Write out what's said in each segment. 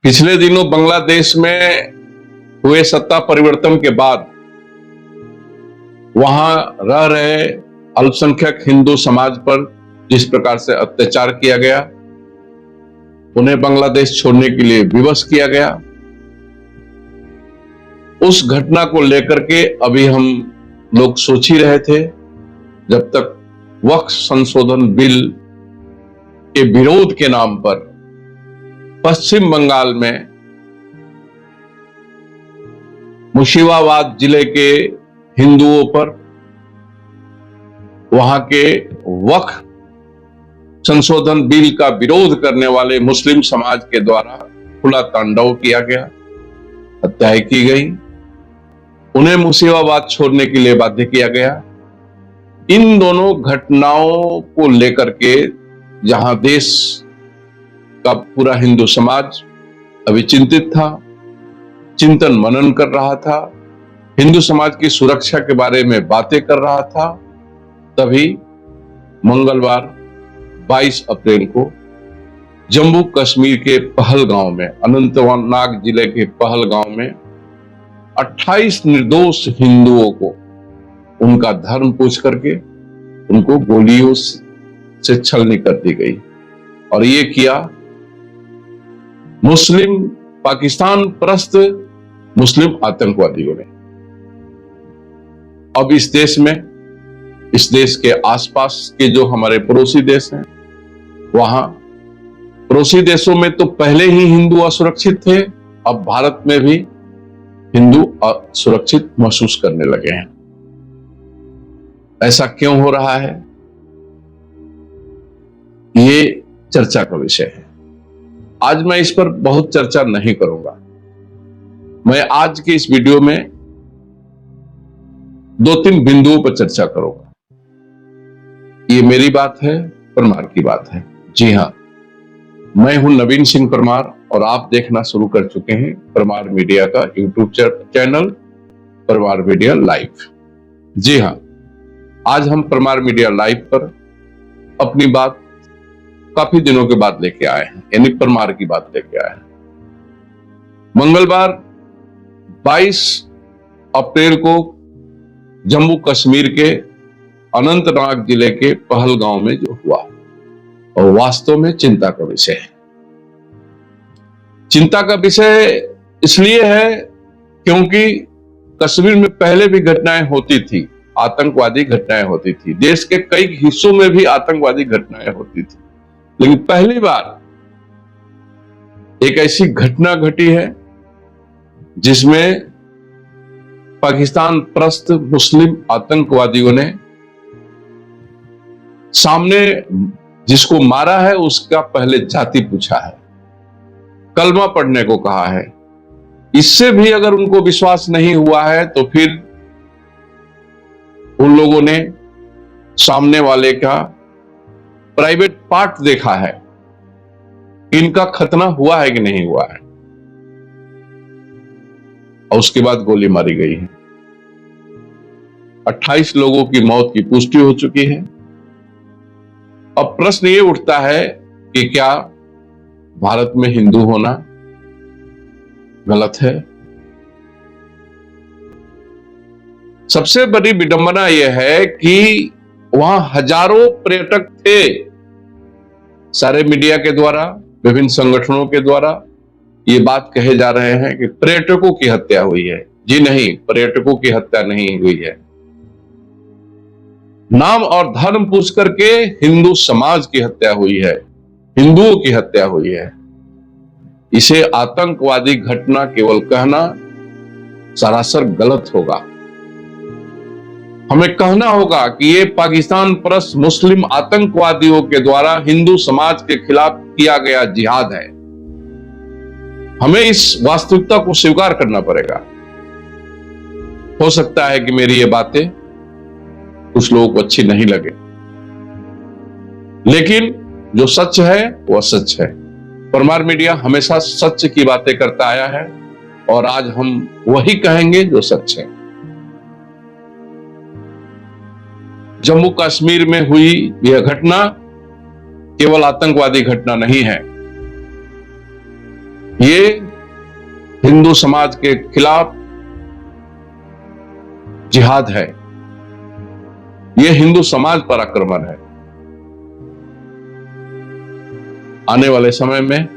पिछले दिनों बांग्लादेश में हुए सत्ता परिवर्तन के बाद वहां रह रहे अल्पसंख्यक हिंदू समाज पर जिस प्रकार से अत्याचार किया गया, उन्हें बांग्लादेश छोड़ने के लिए विवश किया गया, उस घटना को लेकर के अभी हम लोग सोच ही रहे थे। जब तक वक्फ संशोधन बिल के विरोध के नाम पर पश्चिम बंगाल में मुर्शिदाबाद जिले के हिंदुओं पर वहां के वक्फ संशोधन बिल का विरोध करने वाले मुस्लिम समाज के द्वारा खुला तांडव किया गया, हत्याएं की गई, उन्हें मुर्शिदाबाद छोड़ने के लिए बाध्य किया गया। इन दोनों घटनाओं को लेकर के जहां देश का पूरा हिंदू समाज अभी चिंतित था, चिंतन मनन कर रहा था, हिंदू समाज की सुरक्षा के बारे में बातें कर रहा था, तभी मंगलवार 22 अप्रैल को जम्मू कश्मीर के पहलगांव में, अनंतनाग जिले के पहलगांव में 28 निर्दोष हिंदुओं को उनका धर्म पूछ करके उनको गोलियों से छलनी कर दी गई। और ये किया मुस्लिम पाकिस्तान परस्त मुस्लिम आतंकवादियों ने। अब इस देश के आसपास के जो हमारे पड़ोसी देश हैं, वहां पड़ोसी देशों में तो पहले ही हिंदू असुरक्षित थे, अब भारत में भी हिंदू असुरक्षित महसूस करने लगे हैं। ऐसा क्यों हो रहा है, ये चर्चा का विषय है। आज मैं इस पर बहुत चर्चा नहीं करूंगा। मैं आज के इस वीडियो में 2-3 बिंदुओं पर चर्चा करूंगा। ये मेरी बात है, परमार की बात है। जी हां, मैं हूं नवीन सिंह परमार और आप देखना शुरू कर चुके हैं परमार मीडिया का YouTube channel Parmar media live. जी हां, आज हम परमार मीडिया लाइव पर अपनी बात काफी दिनों के बाद लेके आए हैं, यानी परमार की बात लेके आए हैं। मंगलवार 22 अप्रैल को जम्मू कश्मीर के अनंतनाग जिले के पहलगांव में जो हुआ, और वास्तव में चिंता का विषय है। चिंता का विषय इसलिए है क्योंकि कश्मीर में पहले भी घटनाएं होती थी, आतंकवादी घटनाएं होती थी, देश के कई हिस्सों में भी आतंकवादी घटनाएं होती थी, लेकिन पहली बार एक ऐसी घटना घटी है जिसमें पाकिस्तान परस्त मुस्लिम आतंकवादियों ने सामने जिसको मारा है उसका पहले जाति पूछा है, कलमा पढ़ने को कहा है। इससे भी अगर उनको विश्वास नहीं हुआ है तो फिर उन लोगों ने सामने वाले का प्राइवेट पार्ट देखा है, इनका खतना हुआ है कि नहीं हुआ है, और उसके बाद गोली मारी गई है। 28 लोगों की मौत की पुष्टि हो चुकी है। अब प्रश्न ये उठता है कि क्या भारत में हिंदू होना गलत है? सबसे बड़ी विडंबना यह है कि वहां हजारों पर्यटक थे। सारे मीडिया के द्वारा, विभिन्न संगठनों के द्वारा ये बात कहे जा रहे हैं कि पर्यटकों की हत्या हुई है। जी नहीं, पर्यटकों की हत्या नहीं हुई है। नाम और धर्म पूछ करके हिंदू समाज की हत्या हुई है, हिंदुओं की हत्या हुई है। इसे आतंकवादी घटना केवल कहना सरासर गलत होगा। हमें कहना होगा कि ये पाकिस्तान परस्त मुस्लिम आतंकवादियों के द्वारा हिंदू समाज के खिलाफ किया गया जिहाद है। हमें इस वास्तविकता को स्वीकार करना पड़ेगा। हो सकता है कि मेरी ये बातें कुछ लोगों को अच्छी नहीं लगे, लेकिन जो सच है वह सच है। परमार मीडिया हमेशा सच की बातें करता आया है और आज हम वही कहेंगे जो सच है। जम्मू कश्मीर में हुई यह घटना केवल आतंकवादी घटना नहीं है। ये हिंदू समाज के खिलाफ जिहाद है, ये हिंदू समाज पर आक्रमण है। आने वाले समय में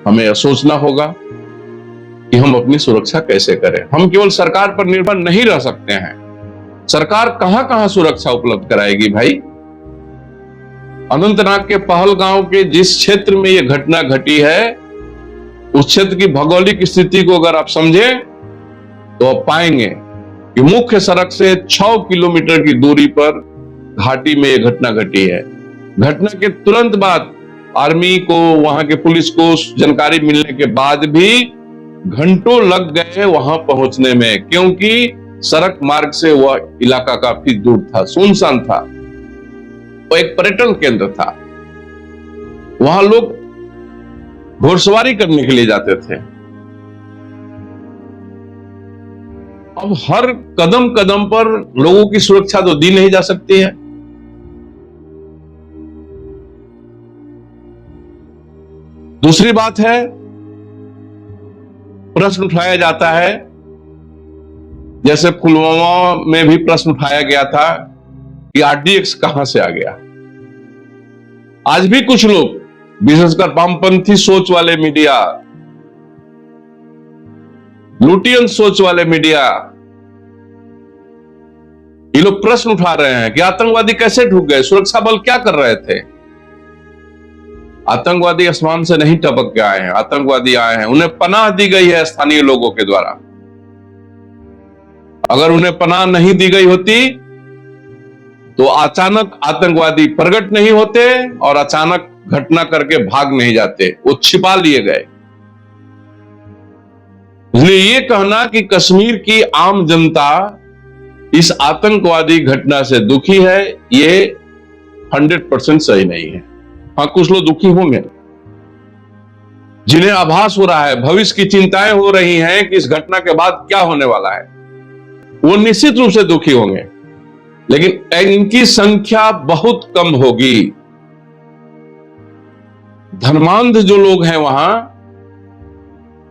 हमें यह सोचना होगा कि हम अपनी सुरक्षा कैसे करें। हम केवल सरकार पर निर्भर नहीं रह सकते हैं। सरकार कहां कहां सुरक्षा उपलब्ध कराएगी भाई? अनंतनाग के पहलगांव के जिस क्षेत्र में यह घटना घटी है, उस क्षेत्र की भौगोलिक स्थिति को अगर आप समझें तो आप पाएंगे कि मुख्य सड़क से 6 किलोमीटर की दूरी पर घाटी में यह घटना घटी है। घटना के तुरंत बाद आर्मी को, वहां के पुलिस को जानकारी मिलने के बाद भी घंटों लग गए वहां पहुंचने में, क्योंकि सड़क मार्ग से वह इलाका काफी दूर था, सुनसान था। वो एक पर्यटन केंद्र था, वहां लोग घोड़सवारी करने के लिए जाते थे। अब हर कदम कदम पर लोगों की सुरक्षा तो दी नहीं जा सकती है। दूसरी बात है, प्रश्न उठाया जाता है, जैसे पुलवामा में भी प्रश्न उठाया गया था कि आरडीएक्स कहां से आ गया। आज भी कुछ लोग, विशेषकर वामपंथी सोच वाले मीडिया, लुटियन सोच वाले मीडिया, ये लोग प्रश्न उठा रहे हैं कि आतंकवादी कैसे ढुक गए, सुरक्षा बल क्या कर रहे थे। आतंकवादी आसमान से नहीं टपक के आए हैं, आतंकवादी आए हैं, उन्हें पनाह दी गई है स्थानीय लोगों के द्वारा। अगर उन्हें पनाह नहीं दी गई होती तो अचानक आतंकवादी प्रकट नहीं होते और अचानक घटना करके भाग नहीं जाते, वो छिपा लिए गए। इसलिए ये कहना कि कश्मीर की आम जनता इस आतंकवादी घटना से दुखी है, ये 100% सही नहीं है। हाँ, कुछ लोग दुखी होंगे, जिन्हें आभास हो रहा है, भविष्य की चिंताएं हो रही हैं कि इस घटना के बाद क्या होने वाला है, वो निश्चित रूप से दुखी होंगे, लेकिन इनकी संख्या बहुत कम होगी। धर्मांध जो लोग हैं वहां,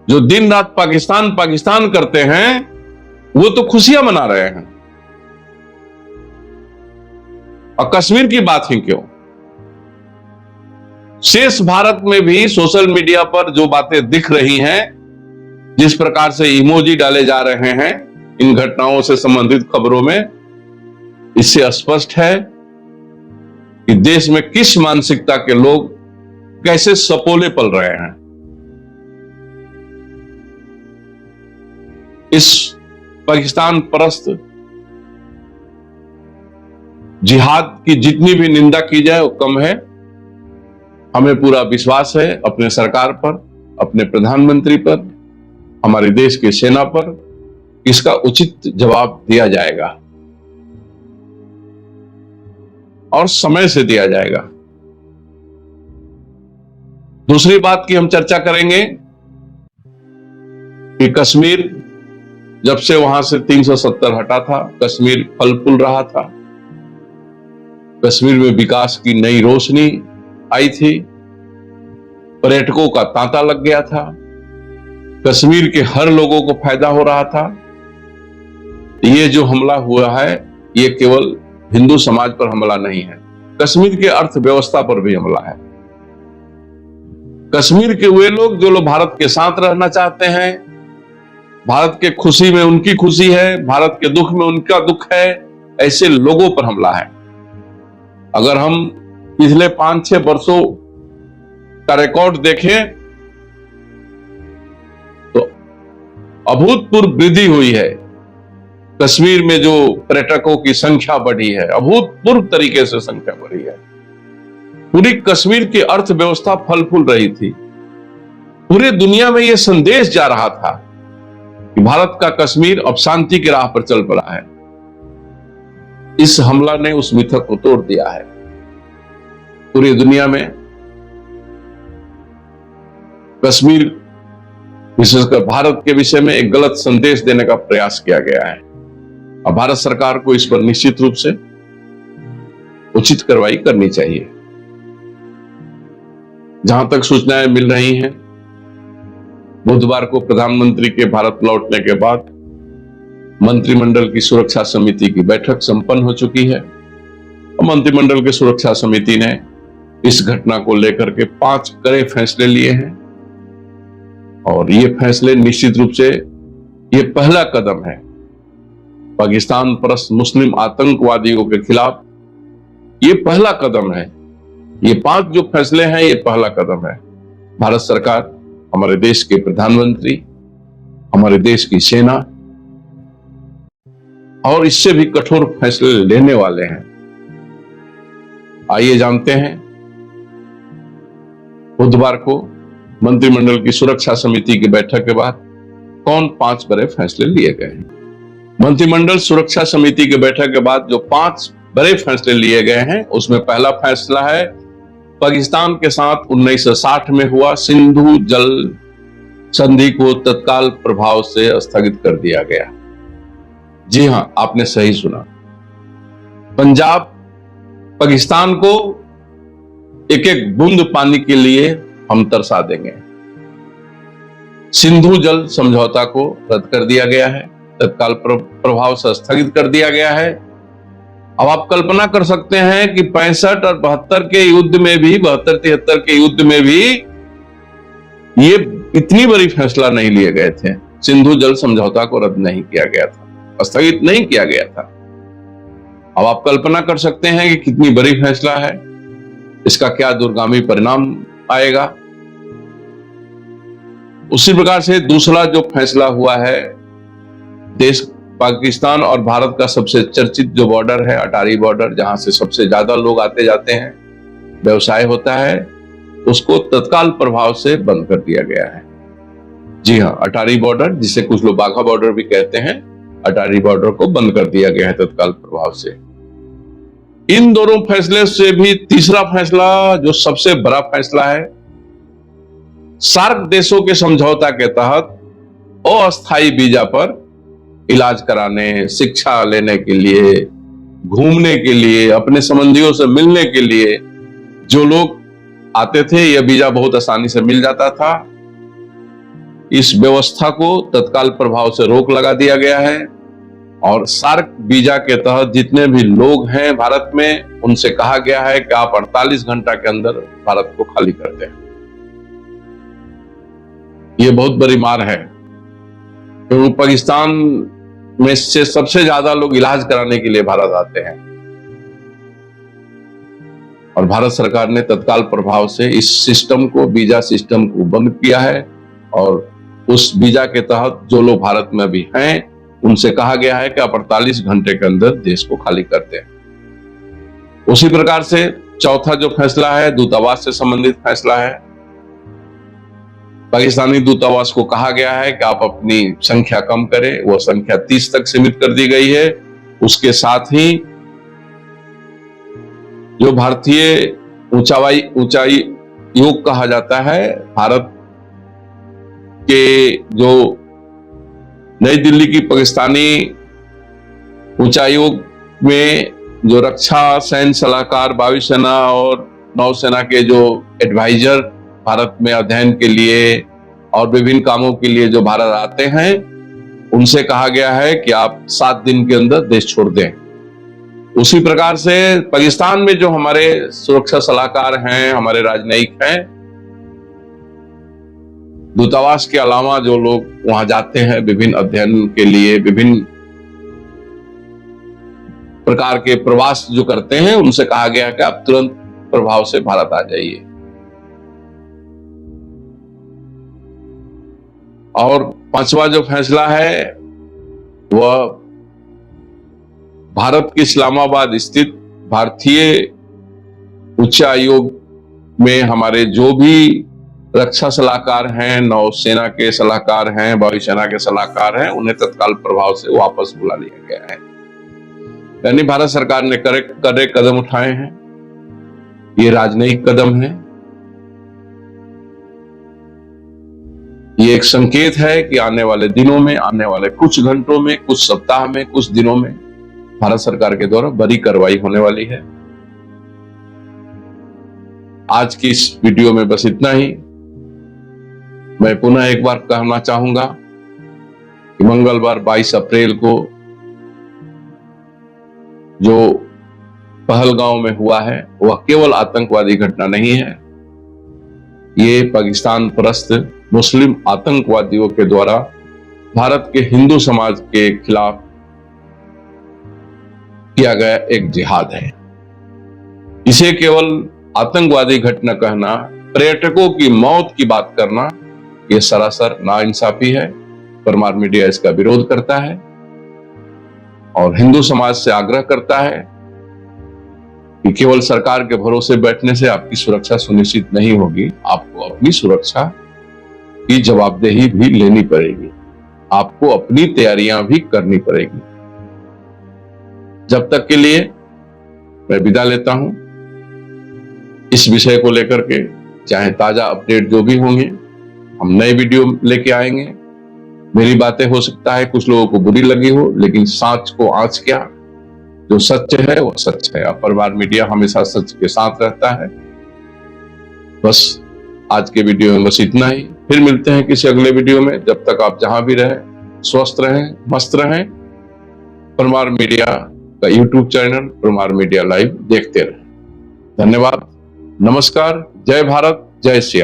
जो दिन रात पाकिस्तान पाकिस्तान करते हैं, वो तो खुशियां मना रहे हैं। और कश्मीर की बात ही क्यों, शेष भारत में भी सोशल मीडिया पर जो बातें दिख रही हैं, जिस प्रकार से इमोजी डाले जा रहे हैं इन घटनाओं से संबंधित खबरों में, इससे स्पष्ट है कि देश में किस मानसिकता के लोग कैसे सपोले पल रहे हैं। इस पाकिस्तान परस्त जिहाद की जितनी भी निंदा की जाए वो कम है। हमें पूरा विश्वास है अपने सरकार पर, अपने प्रधानमंत्री पर, हमारे देश की सेना पर, इसका उचित जवाब दिया जाएगा और समय से दिया जाएगा। दूसरी बात की हम चर्चा करेंगे कि कश्मीर जब से वहां से 370 हटा था, कश्मीर फल फूल रहा था, कश्मीर में विकास की नई रोशनी आई थी, पर्यटकों का तांता लग गया था, कश्मीर के हर लोगों को फायदा हो रहा था। ये जो हमला हुआ है, ये केवल हिंदू समाज पर हमला नहीं है, कश्मीर के अर्थव्यवस्था पर भी हमला है। कश्मीर के वे लोग जो लोग भारत के साथ रहना चाहते हैं, भारत के खुशी में उनकी खुशी है, भारत के दुख में उनका दुख है, ऐसे लोगों पर हमला है। अगर हम पिछले 5-6 वर्षों का रिकॉर्ड देखें तो अभूतपूर्व वृद्धि हुई है। कश्मीर में जो पर्यटकों की संख्या बढ़ी है, अभूतपूर्व तरीके से संख्या बढ़ी है। पूरी कश्मीर की अर्थव्यवस्था फल फूल रही थी। पूरे दुनिया में यह संदेश जा रहा था कि भारत का कश्मीर अब शांति की राह पर चल पड़ा है। इस हमला ने उस मिथक को तोड़ दिया है। पूरी दुनिया में कश्मीर, विशेषकर भारत के विषय में एक गलत संदेश देने का प्रयास किया गया है। अब भारत सरकार को इस पर निश्चित रूप से उचित कार्रवाई करनी चाहिए। जहां तक सूचनाएं मिल रही हैं, बुधवार को प्रधानमंत्री के भारत लौटने के बाद मंत्रिमंडल की सुरक्षा समिति की बैठक संपन्न हो चुकी है और मंत्रिमंडल की सुरक्षा समिति ने इस घटना को लेकर के 5 कड़े फैसले लिए हैं। और ये फैसले निश्चित रूप से ये पहला कदम है पाकिस्तान परस्त मुस्लिम आतंकवादियों के खिलाफ। ये पहला कदम है। ये 5 जो फैसले हैं ये पहला कदम है। भारत सरकार, हमारे देश के प्रधानमंत्री, हमारे देश की सेना और इससे भी कठोर फैसले लेने वाले हैं। आइए जानते हैं बुधवार को मंत्रिमंडल की सुरक्षा समिति की बैठक के बाद कौन 5 बड़े फैसले लिए गए हैं। मंत्रिमंडल सुरक्षा समिति की बैठक के बाद जो 5 बड़े फैसले लिए गए हैं उसमें पहला फैसला है पाकिस्तान के साथ 1960 में हुआ सिंधु जल संधि को तत्काल प्रभाव से स्थगित कर दिया गया। जी हां, आपने सही सुना। पंजाब पाकिस्तान को एक एक बूंद पानी के लिए हम तरसा देंगे। सिंधु जल समझौता को रद्द कर दिया गया है, तत्काल प्रभाव से स्थगित कर दिया गया है। अब आप कल्पना कर सकते हैं कि 65 और 72 के युद्ध में भी, 72-73 के युद्ध में भी ये इतनी बड़ी फैसला नहीं लिए गए थे। सिंधु जल समझौता को रद्द नहीं किया गया था, स्थगित नहीं किया गया था। अब आप कल्पना कर सकते हैं कि कितनी बड़ी फैसला है, इसका क्या दूरगामी परिणाम आएगा। उसी प्रकार से दूसरा जो फैसला हुआ है, देश पाकिस्तान और भारत का सबसे चर्चित जो बॉर्डर है, अटारी बॉर्डर, जहां से सबसे ज्यादा लोग आते जाते हैं, व्यवसाय होता है, उसको तत्काल प्रभाव से बंद कर दिया गया है। जी हां, अटारी बॉर्डर, जिसे कुछ लोग बाघा बॉर्डर भी कहते हैं, अटारी बॉर्डर को बंद कर दिया गया है तत्काल प्रभाव से। इन दोनों फैसले से भी तीसरा फैसला जो सबसे बड़ा फैसला है, सार्क देशों के समझौता के तहत अस्थायी वीजा पर इलाज कराने, शिक्षा लेने के लिए, घूमने के लिए, अपने संबंधियों से मिलने के लिए जो लोग आते थे, यह वीजा बहुत आसानी से मिल जाता था। इस व्यवस्था को तत्काल प्रभाव से रोक लगा दिया गया है और सार्क वीजा के तहत जितने भी लोग हैं भारत में, उनसे कहा गया है कि आप 48 घंटा के अंदर भारत को खाली कर दें। यह बहुत बड़ी मार है क्योंकि पाकिस्तान में से सबसे ज्यादा लोग इलाज कराने के लिए भारत आते हैं और भारत सरकार ने तत्काल प्रभाव से इस सिस्टम को, वीजा सिस्टम को बंद किया है और उस वीजा के तहत जो लोग भारत में भी हैं उनसे कहा गया है कि आप 48 घंटे के अंदर देश को खाली करते हैं। उसी प्रकार से चौथा जो फैसला है, दूतावास से संबंधित फैसला है। पाकिस्तानी दूतावास को कहा गया है कि आप अपनी संख्या कम करें, वो संख्या 30 तक सीमित कर दी गई है। उसके साथ ही जो भारतीय ऊंचाई योग कहा जाता है, भारत के जो नई दिल्ली की पाकिस्तानी उच्चायोग में जो रक्षा सैन्य सलाहकार, वायुसेना और नौसेना के जो एडवाइजर भारत में अध्ययन के लिए और विभिन्न कामों के लिए जो भारत आते हैं, उनसे कहा गया है कि आप 7 दिन के अंदर देश छोड़ दें। उसी प्रकार से पाकिस्तान में जो हमारे सुरक्षा सलाहकार हैं, हमारे राजनयिक हैं, दूतावास के अलावा जो लोग वहां जाते हैं विभिन्न अध्ययन के लिए, विभिन्न प्रकार के प्रवास जो करते हैं, उनसे कहा गया कि आप तुरंत प्रभाव से भारत आ जाइए। और 5वां जो फैसला है वह भारत के इस्लामाबाद स्थित भारतीय उच्चायोग में हमारे जो भी रक्षा सलाहकार हैं, नौसेना के सलाहकार हैं, वायुसेना के सलाहकार हैं, उन्हें तत्काल प्रभाव से वापस बुला लिया गया है। यानी भारत सरकार ने कड़े कदम उठाए हैं। ये राजनयिक कदम है। ये एक संकेत है कि आने वाले दिनों में, आने वाले कुछ घंटों में, कुछ सप्ताह में, कुछ दिनों में भारत सरकार के द्वारा बड़ी कार्रवाई होने वाली है। आज की इस वीडियो में बस इतना ही। मैं पुनः एक बार कहना चाहूंगा कि मंगलवार 22 अप्रैल को जो पहलगांव में हुआ है वह केवल आतंकवादी घटना नहीं है, ये पाकिस्तान परस्त मुस्लिम आतंकवादियों के द्वारा भारत के हिंदू समाज के खिलाफ किया गया एक जिहाद है। इसे केवल आतंकवादी घटना कहना, पर्यटकों की मौत की बात करना, यह सरासर नाइंसाफी है। परमार मीडिया इसका विरोध करता है और हिंदू समाज से आग्रह करता है कि केवल सरकार के भरोसे बैठने से आपकी सुरक्षा सुनिश्चित नहीं होगी, आपको अपनी सुरक्षा की जवाबदेही भी लेनी पड़ेगी, आपको अपनी तैयारियां भी करनी पड़ेगी। जब तक के लिए मैं विदा लेता हूं। इस विषय को लेकर के चाहे ताजा अपडेट जो भी होंगे, हम नए वीडियो लेके आएंगे। मेरी बातें हो सकता है कुछ लोगों को बुरी लगी हो, लेकिन सच को आंच क्या, जो सच है वो सच है। परमार मीडिया हमेशा सच के साथ रहता है। बस आज के वीडियो में बस इतना ही। फिर मिलते हैं किसी अगले वीडियो में। जब तक आप जहां भी रहें, स्वस्थ रहें, मस्त रहें। परमार मीडिया का YouTube channel Parmar media live देखते रहें। धन्यवाद, नमस्कार, जय भारत, जय श्री